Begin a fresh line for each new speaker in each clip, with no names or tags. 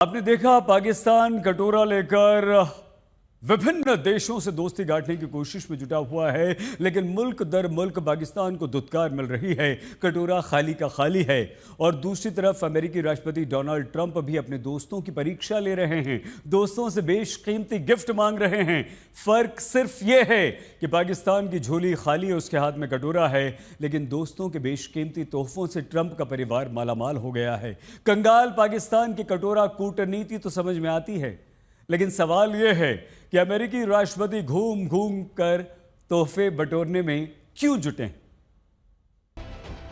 आपने देखा पाकिस्तान कटोरा लेकर विभिन्न देशों से दोस्ती गांठने की कोशिश में जुटा हुआ है, लेकिन मुल्क दर मुल्क पाकिस्तान को धुतकार मिल रही है। कटोरा खाली का खाली है। और दूसरी तरफ अमेरिकी राष्ट्रपति डोनाल्ड ट्रंप भी अपने दोस्तों की परीक्षा ले रहे हैं, दोस्तों से बेशकीमती गिफ्ट मांग रहे हैं। फर्क सिर्फ ये है कि पाकिस्तान की झोली खाली है, उसके हाथ में कटोरा है, लेकिन दोस्तों के बेशकीमती तोहफों से ट्रंप का परिवार मालामाल हो गया है। कंगाल पाकिस्तान की कटोरा कूटनीति तो समझ में आती है, लेकिन सवाल यह है कि अमेरिकी राष्ट्रपति घूम घूम कर तोहफे बटोरने में क्यों जुटे।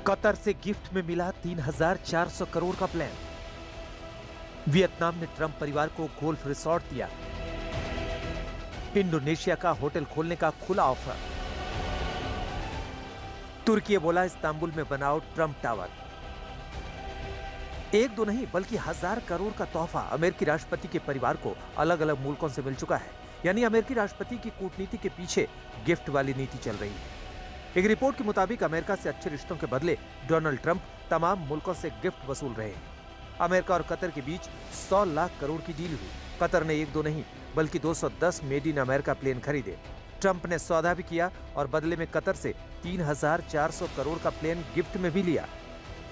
कतर से गिफ्ट में मिला 3,400 करोड़ का प्लान। वियतनाम ने ट्रंप परिवार को गोल्फ रिसोर्ट दिया। इंडोनेशिया का होटल खोलने का खुला ऑफर। तुर्की बोला इस्तांबुल में बनाओ ट्रंप टावर। एक दो नहीं बल्कि 1,000 करोड़ का तोहफा अमेरिकी राष्ट्रपति के परिवार को अलग अलग मुल्कों से मिल चुका है। यानी अमेरिकी राष्ट्रपति की कूटनीति के पीछे गिफ्ट वाली नीति चल रही है। एक रिपोर्ट के मुताबिक अमेरिका से अच्छे रिश्तों के बदले डोनाल्ड ट्रंप तमाम मुल्कों से गिफ्ट वसूल रहे हैं। अमेरिका और कतर के बीच 100 लाख करोड़ की डील हुई। कतर ने एक दो नहीं बल्कि 210 मेड इन अमेरिका प्लेन खरीदे। ट्रंप ने सौदा भी किया और बदले में कतर से 3,400 करोड़ का प्लेन गिफ्ट में भी लिया।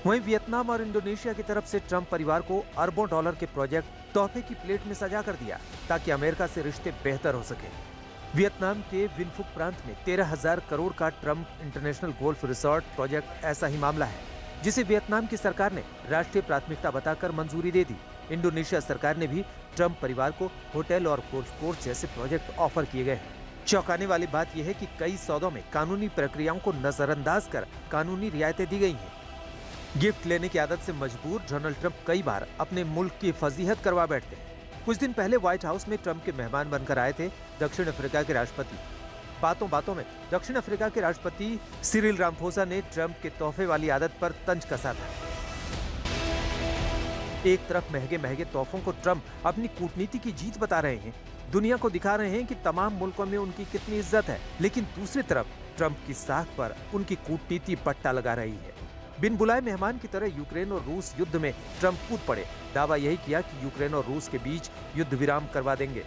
वहीं वियतनाम और इंडोनेशिया की तरफ से ट्रंप परिवार को अरबों डॉलर के प्रोजेक्ट तोहफे की प्लेट में सजा कर दिया ताकि अमेरिका से रिश्ते बेहतर हो सके। वियतनाम के विनफुक प्रांत में 13,000 करोड़ का Trump international golf resort project ऐसा ही मामला है, जिसे वियतनाम की सरकार ने राष्ट्रीय प्राथमिकता बताकर मंजूरी दे दी। इंडोनेशिया सरकार ने भी ट्रंप परिवार को होटल और गोल्फ कोर्स जैसे प्रोजेक्ट ऑफर किए गए हैं। चौंकाने वाली बात यह है कि कई सौदों में कानूनी प्रक्रियाओं को नजरअंदाज कर कानूनी रियायतें दी गई हैं। गिफ्ट लेने की आदत से मजबूर डोनाल्ड ट्रंप कई बार अपने मुल्क की फजीहत करवा बैठते हैं। कुछ दिन पहले व्हाइट हाउस में ट्रंप के मेहमान बनकर आए थे दक्षिण अफ्रीका के राष्ट्रपति। बातों बातों में दक्षिण अफ्रीका के राष्ट्रपति सिरिल रामफोसा ने ट्रंप के तोहफे वाली आदत पर तंज कसा था। एक तरफ महंगे महंगे तोहफों को ट्रंप अपनी कूटनीति की जीत बता रहे हैं, दुनिया को दिखा रहे हैं कि तमाम मुल्कों में उनकी कितनी इज्जत है, लेकिन दूसरी तरफ ट्रंप की साख पर उनकी कूटनीति पट्टा लगा रही है। बिन बुलाए मेहमान की तरह यूक्रेन और रूस युद्ध में ट्रंप कूद पड़े। दावा यही किया कि यूक्रेन और रूस के बीच युद्ध विराम करवा देंगे।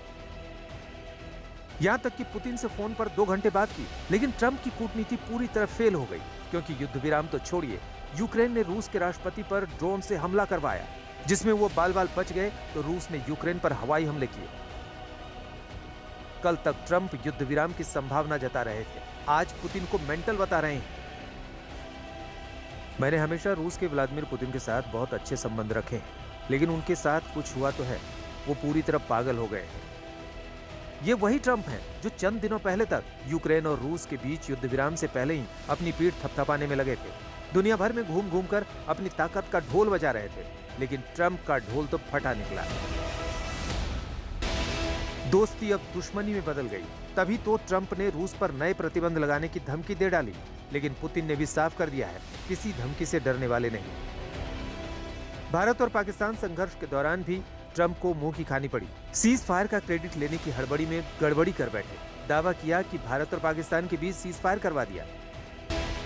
यहां तक कि पुतिन से फोन पर 2 घंटे बात की, लेकिन ट्रंप की कूटनीति पूरी तरह फेल हो गई, क्योंकि युद्ध विराम तो छोड़िए, यूक्रेन ने रूस के राष्ट्रपति पर ड्रोन से हमला करवाया, जिसमें वो बाल बाल बच गए तो रूस ने यूक्रेन पर हवाई हमले किए। कल तक ट्रंप युद्ध विराम की संभावना जता रहे थे, आज पुतिन को मेंटल बता रहे हैं। मैंने हमेशा रूस के व्लादिमीर पुतिन के साथ बहुत अच्छे संबंध रखे हैं, लेकिन उनके साथ कुछ हुआ तो है, वो पूरी तरह पागल हो गए हैं। ये वही ट्रंप हैं जो चंद दिनों पहले तक यूक्रेन और रूस के बीच युद्ध विराम से पहले ही अपनी पीठ थपथपाने में लगे थे। दुनिया भर में घूम घूम कर अपनी ताकत का ढोल बजा रहे थे, लेकिन ट्रंप का ढोल तो फटा निकला। दोस्ती अब दुश्मनी में बदल गई। तभी तो ट्रंप ने रूस पर नए प्रतिबंध लगाने की धमकी दे डाली, लेकिन पुतिन ने भी साफ कर दिया है, किसी धमकी से डरने वाले नहीं। भारत और पाकिस्तान संघर्ष के दौरान भी ट्रंप को मुंह की खानी पड़ी। सीज फायर का क्रेडिट लेने की हड़बड़ी में गड़बड़ी कर बैठे। दावा किया कि भारत और पाकिस्तान के बीच सीज फायर करवा दिया,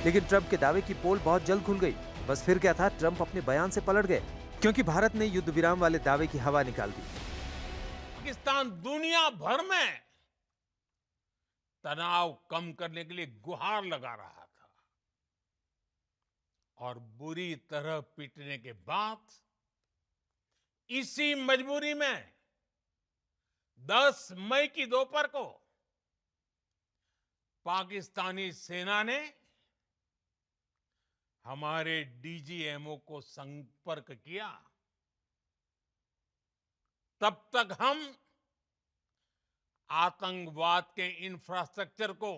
लेकिन ट्रंप के दावे की पोल बहुत जल्द खुल गई। बस फिर क्या था, ट्रंप अपने बयान से पलट गए, क्योंकि भारत ने युद्ध विराम वाले दावे की हवा निकाल दी।
पाकिस्तान दुनिया भर में तनाव कम करने के लिए गुहार लगा रहा था, और बुरी तरह पीटने के बाद इसी मजबूरी में 10 मई की दोपहर को पाकिस्तानी सेना ने हमारे डीजीएमओ को संपर्क किया। तब तक हम आतंकवाद के इंफ्रास्ट्रक्चर को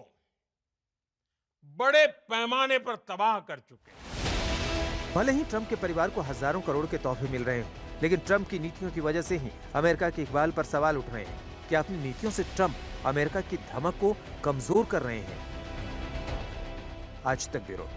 बड़े पैमाने पर तबाह कर चुके हैं।
भले ही ट्रंप के परिवार को हजारों करोड़ के तोहफे मिल रहे हैं, लेकिन ट्रंप की नीतियों की वजह से ही अमेरिका के इकबाल पर सवाल उठ रहे हैं। क्या अपनी नीतियों से ट्रंप अमेरिका की धमक को कमजोर कर रहे हैं? आज तक ब्यूरो।